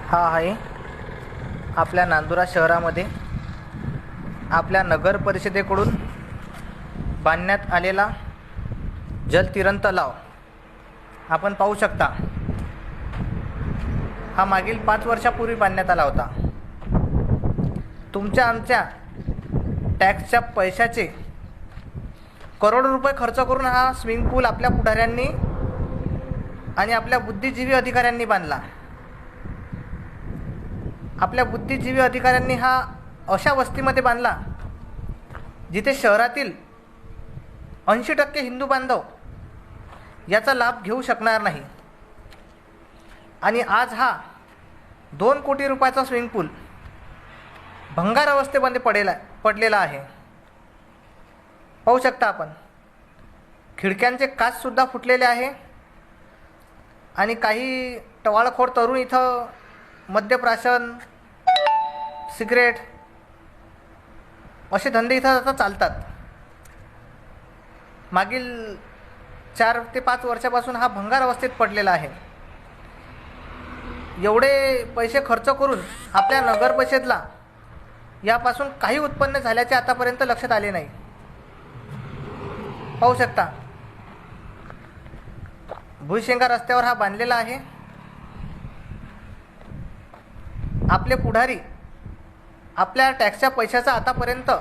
हा आहे आपल्या नांदुरा शहरामध्ये आपल्या नगर परिषदेकडून बांधण्यात आलेला जलतीरण तलाव आपण पाहू शकता। हा मागील 5 वर्षापूर्वी बांधण्यात आला होता। तुमच्या आमच्या टॅक्सच्या पैशाचे करोडो रुपये खर्च करून हा स्विमिंग पूल आपल्या पुढाऱ्यांनी आणि आपल्या बुद्धिजीवी अधिकाऱ्यांनी बांधला। आपल्या बुद्धिजीवी अधिकाऱ्यांनी हा अशा वस्तीमध्ये बांधला जिथे शहरातील 80% हिंदू बांधव याचा लाभ घेऊ शकणार नाही। आणि आज हा 2 कोटी रुपयाचा स्विमिंग पूल भंगार अवस्थेमध्ये पडलेला आहे। पाहू शकता आपण, खिडक्यांचे काचसुद्धा फुटलेले आहे आणि काही टवाळखोर तरुण इथं मद्यप्राशन, सिगरेट असे धंदे इथं आता चालतात। मागील 4 ते 5 वर्षापासून हा भंगार अवस्थेत पडलेला आहे। एवढे पैसे खर्च करून आपल्या नगर परिषदेला यापासून काही उत्पन्न झाल्याचे आतापर्यंत लक्षात आले नाही। पाहू शकता, भुईशेंगा रस्त्यावर हा बांधलेला आहे। आपले पुढारी आपल्या टॅक्सच्या पैशाचा आतापर्यंत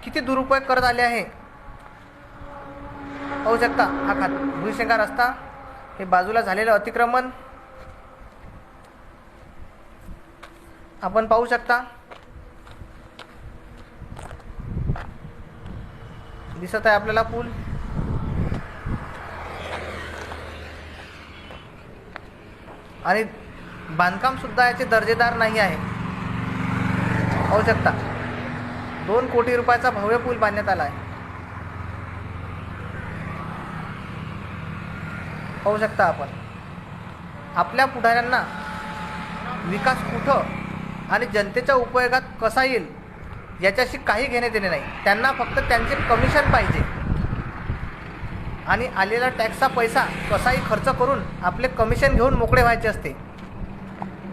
किती दुरुपयोग करत आले आहे। पाहू शकता, हा भुईशेंगा रस्ता, हे बाजूला झालेलं अतिक्रमण आपण पाहू शकता। दिसत आहे आपल्याला पूल। आणि बांधकाम सुद्धा याचे दर्जेदार नाही आहे। पाहू शकता, 2 कोटी रुपयाचा भव्य पूल बांधण्यात आला आहे। पाहू शकता आपण, आपल्या पुढाऱ्यांना विकास कुठं आणि जनतेच्या उपयोगात कसा येईल याच्याशी काही घेणे देणे नाही। त्यांना फक्त त्यांचे कमिशन पाहिजे आणि आलेला टॅक्सचा पैसा कसाही खर्च करून आपले कमिशन घेऊन मोकळे व्हायचे असते।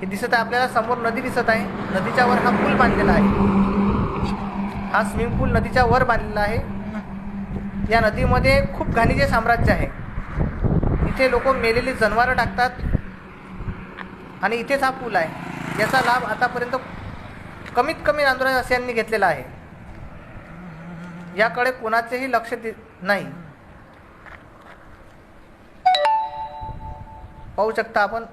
हे दिसत आहे आपल्याला, समोर नदी दिसत आहे। नदीच्या वर हा पूल बांधलेला आहे। हा स्विमिंग पूल नदीच्या वर बांधलेला आहे। या नदीमध्ये खूप घाणीचे साम्राज्य आहे। इथे लोक मेलेली जनावरं टाकतात आणि इथेच हा पूल आहे। याचा लाभ आतापर्यंत कमीत कमी नांदुरावासियांनी घेतलेला आहे। याकडे कोणाचेही लक्ष नाही। पाहू शकता आपण,